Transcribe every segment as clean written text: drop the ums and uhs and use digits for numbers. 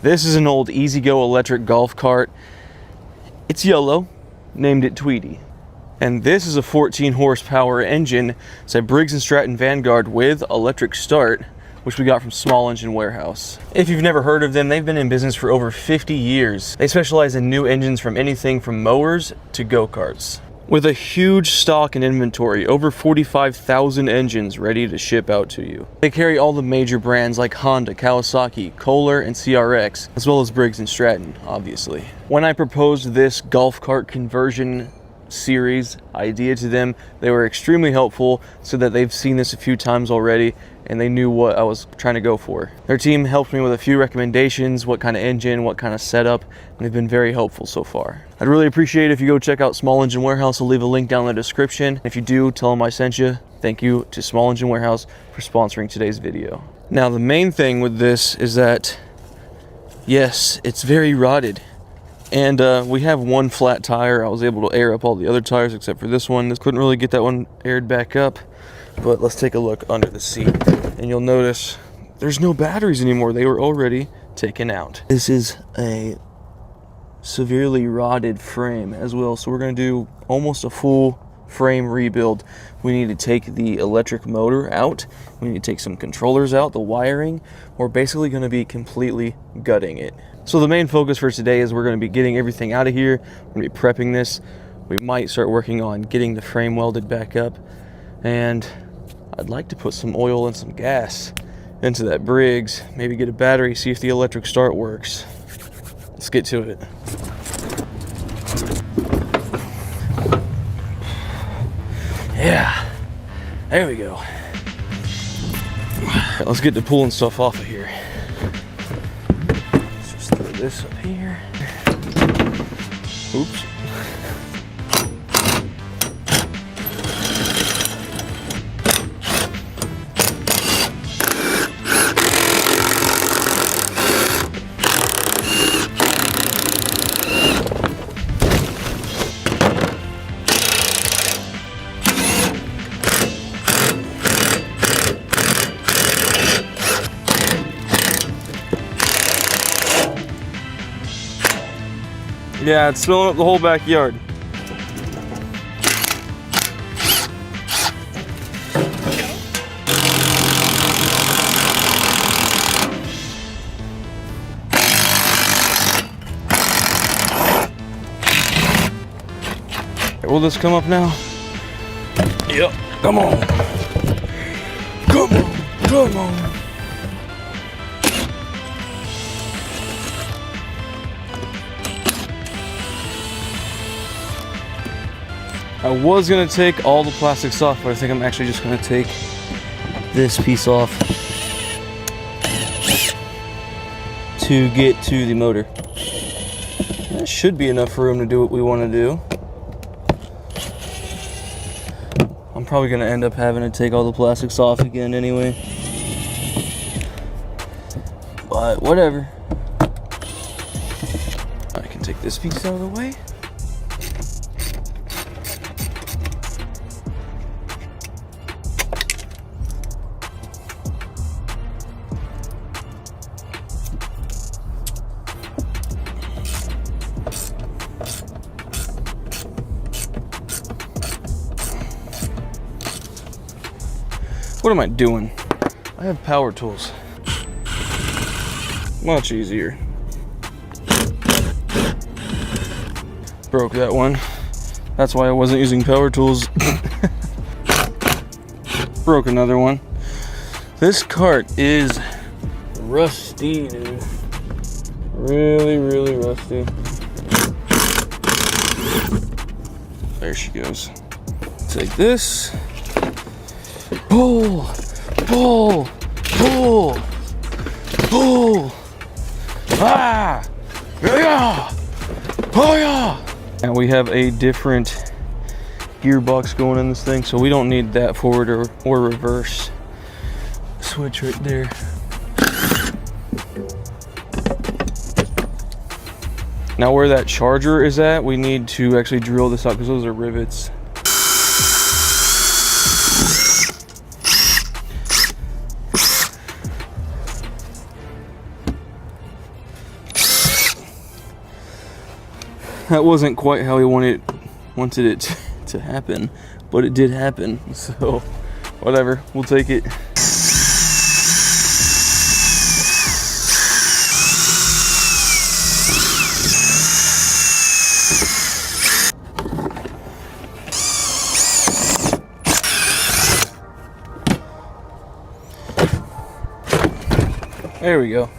This is an old E-Z-GO electric golf cart. It's yellow, named it Tweety. And this is a 14 horsepower engine. It's a Briggs & Stratton Vanguard with electric start, which we got from Small Engine Warehouse. If you've never heard of them, they've been in business for over 50 years. They specialize in new engines from anything from mowers to go-karts. With a huge stock and inventory, over 45,000 engines ready to ship out to you. They carry all the major brands like Honda, Kawasaki, Kohler, and CRX, as well as Briggs & Stratton, obviously. When I proposed this golf cart conversion series idea to them, they were extremely helpful, so that they've seen this a few times already and they knew what I was trying to go for. Their team helped me with a few recommendations, what kind of engine, what kind of setup, and they've been very helpful so far. I'd really appreciate it if you go check out Small Engine Warehouse. I'll leave a link down in the description. If you do, tell them I sent you. Thank you to Small Engine Warehouse for sponsoring today's video. Now, the main thing with this is that, yes, it's very rotted. And we have one flat tire. I was able to air up all the other tires except for this one. Couldn't really get that one aired back up. But let's take a look under the seat. And you'll notice there's no batteries anymore. They were already taken out. This is a severely rotted frame as well. So we're going to do almost a full frame rebuild. We need to take the electric motor out. We need to take some controllers out, the wiring. We're basically going to be completely gutting it. So the main focus for today is we're going to be getting everything out of here. We're going to be prepping this. We might start working on getting the frame welded back up. And I'd like to put some oil and some gas into that Briggs. Maybe get a battery, see if the electric start works. Let's get to it. Yeah, there we go. Right, let's get to pulling stuff off of here. Let's just throw this up here. Oops. Yeah, it's filling up the whole backyard. Will this come up now? Yep, come on. Come on, come on. I was gonna take all the plastics off, but I think I'm actually just gonna take this piece off to get to the motor. That should be enough room to do what we want to do. I'm probably gonna end up having to take all the plastics off again anyway. But whatever. I can take this piece out of the way. What am I doing? I have power tools. Much easier. Broke that one. That's why I wasn't using power tools. Broke another one. This cart is rusty, dude. Really, really rusty. There she goes. Take this. Pull, pull, pull, pull. Ah! Yeah! Oh yeah! And we have a different gearbox going in this thing, so we don't need that forward or reverse switch right there. Now where that charger is at, we need to actually drill this out because those are rivets. That wasn't quite how we wanted it to happen, but it did happen, so whatever, we'll take it. There we go.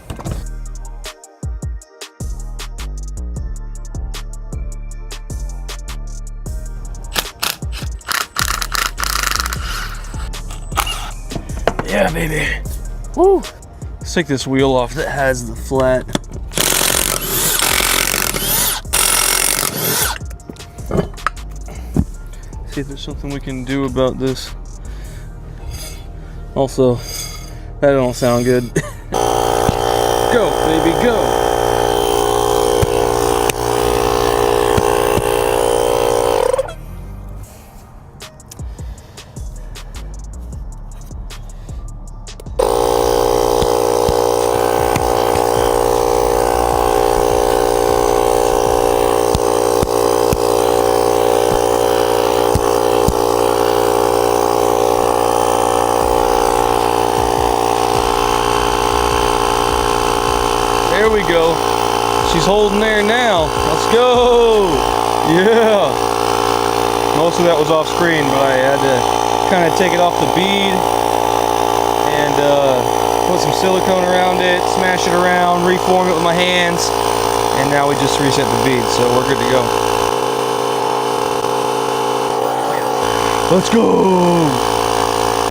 Yeah, baby. Woo! Let's take this wheel off that has the flat. See if there's something we can do about this. Also, that don't sound good. Go, baby, go! There we go. She's holding there now. Let's go. Yeah. Most of that was off screen, but I had to kind of take it off the bead and put some silicone around it, smash it around, reform it with my hands, and now we just reset the bead, so we're good to go. Let's go.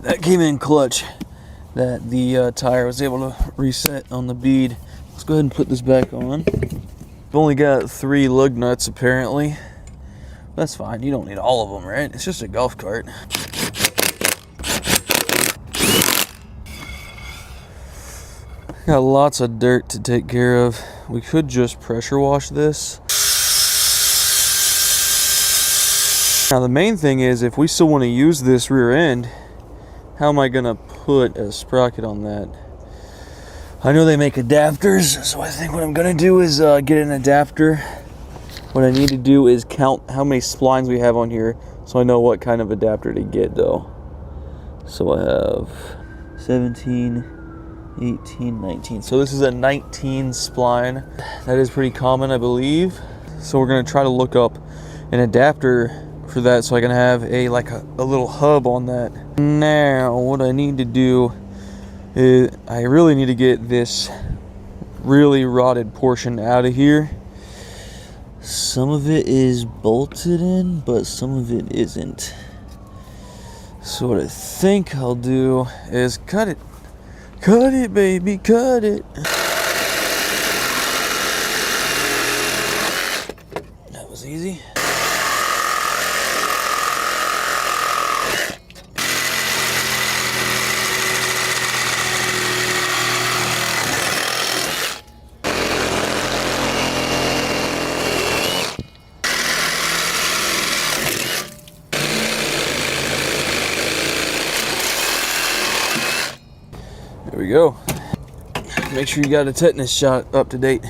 That came in clutch, that the tire was able to reset on the bead. Let's go ahead and put this back on. I've only got 3 lug nuts apparently. That's fine, you don't need all of them, right? It's just a golf cart. Got lots of dirt to take care of. We could just pressure wash this. Now the main thing is, if we still want to use this rear end, how am I gonna put a sprocket on that? I know they make adapters, so I think what I'm gonna do is get an adapter. What I need to do is count how many splines we have on here, so I know what kind of adapter to get though. So I have 17, 18, 19. So this is a 19 spline. That is pretty common, I believe. So we're gonna try to look up an adapter for that, so I can have a little hub on that. Now, what I need to do is I really need to get this really rotted portion out of here. Some of it is bolted in, but some of it isn't. So what I think I'll do is cut it. Cut it, baby, cut it. That was easy. There we go. Make sure you got a tetanus shot up to date.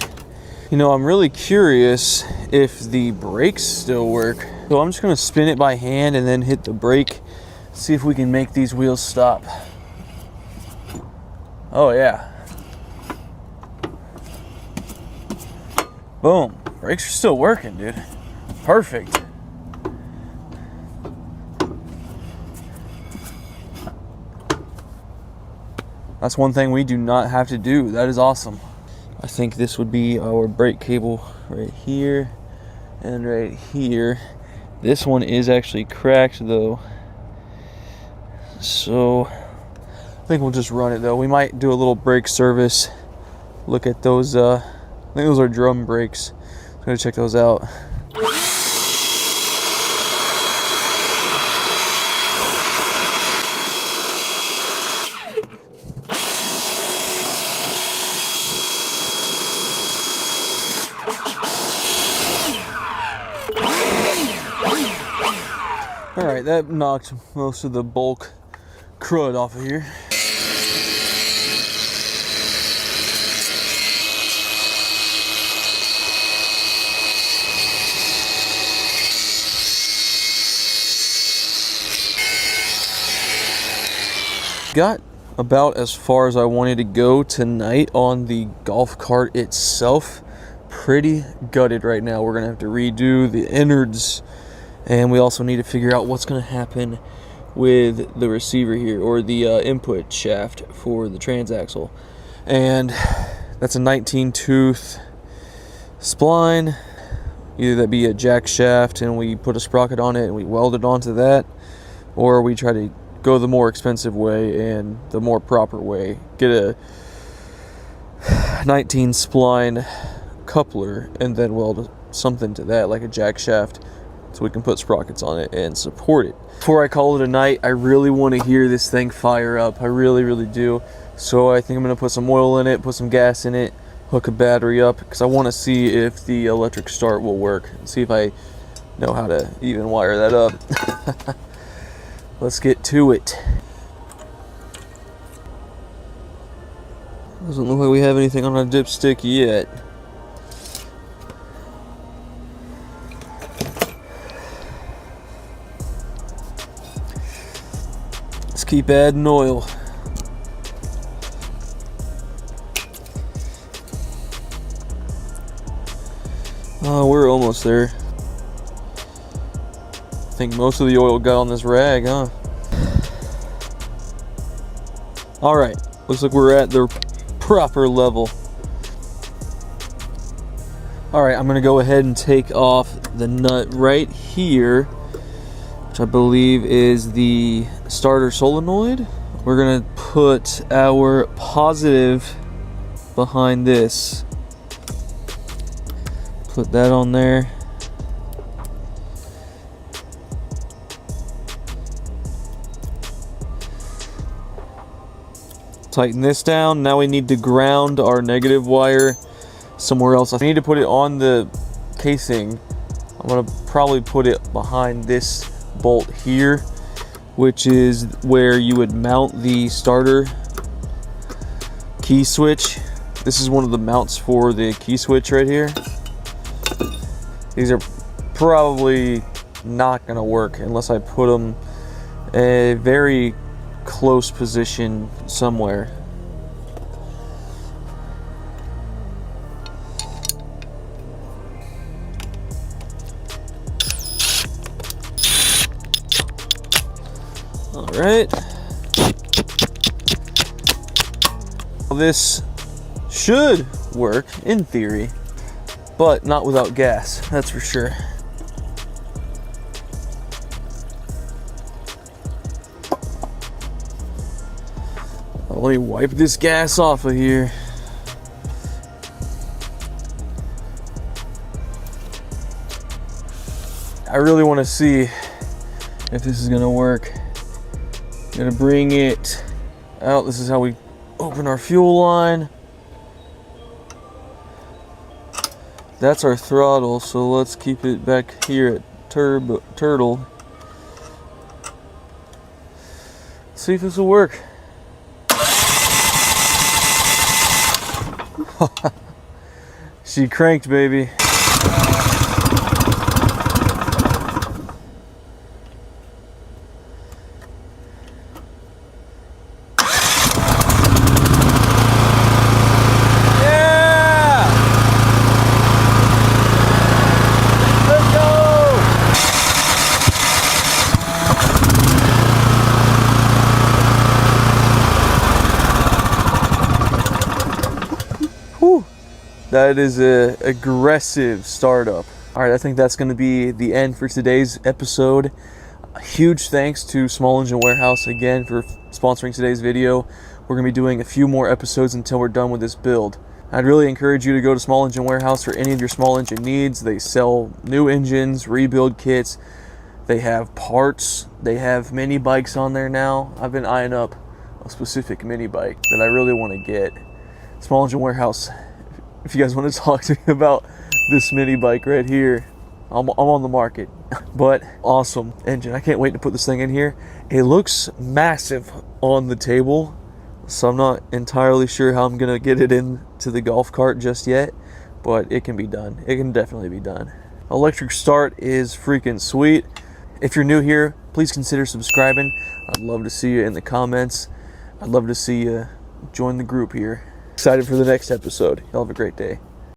You know, I'm really curious if the brakes still work. So I'm just gonna spin it by hand and then hit the brake. See if we can make these wheels stop. Oh yeah. Boom. Brakes are still working, dude. Perfect. That's one thing we do not have to do. That is awesome. I think this would be our brake cable right here and right here. This one is actually cracked though. So I think we'll just run it though. We might do a little brake service. Look at those, I think those are drum brakes. I'm gonna check those out. Alright, that knocked most of the bulk crud off of here. Got about as far as I wanted to go tonight on the golf cart itself. Pretty gutted right now. We're gonna have to redo the innards, and we also need to figure out what's gonna happen with the receiver here, or the input shaft for the transaxle. And that's a 19 tooth spline. Either that be a jack shaft and we put a sprocket on it and we weld it onto that, or we try to go the more expensive way and the more proper way, get a 19 spline coupler and then weld something to that like a jack shaft so we can put sprockets on it and support it. Before I call it a night, I really want to hear this thing fire up. I really do. So I think I'm going to put some oil in it, put some gas in it, hook a battery up, because I want to see if the electric start will work, and see if I know how to even wire that up. Let's get to it. Doesn't look like we have anything on our dipstick yet. Let's keep adding oil. Oh, we're almost there. I think most of the oil got on this rag, huh? All right, looks like we're at the proper level. All right, I'm gonna go ahead and take off the nut right here, which I believe is the starter solenoid. We're gonna put our positive behind this. Put that on there. Tighten this down. Now we need to ground our negative wire somewhere else. I need to put it on the casing. I'm gonna probably put it behind this bolt here, which is where you would mount the starter key switch. This is one of the mounts for the key switch right here. These are probably not gonna work unless I put them in a very close position somewhere. All right. This should work in theory, but not without gas, that's for sure. Let me wipe this gas off of here. I really want to see if this is gonna work. I'm gonna bring it out. This is how we open our fuel line. That's our throttle, so let's keep it back here at turtle. Let's see if this will work. She cranked, baby. That is an aggressive startup. All right, I think that's going to be the end for today's episode. A huge thanks to Small Engine Warehouse again for sponsoring today's video. We're going to be doing a few more episodes until we're done with this build. I'd really encourage you to go to Small Engine Warehouse for any of your small engine needs. They sell new engines, rebuild kits. They have parts. They have mini bikes on there now. I've been eyeing up a specific mini bike that I really want to get. Small Engine Warehouse, if you guys want to talk to me about this mini bike right here, I'm on the market. But awesome engine. I can't wait to put this thing in here. It looks massive on the table, so I'm not entirely sure how I'm gonna get it into the golf cart just yet, but it can be done. It can definitely be done. Electric start is freaking sweet. If you're new here, please consider subscribing. I'd love to see you in the comments. I'd love to see you join the group here. Excited for the next episode. Y'all have a great day.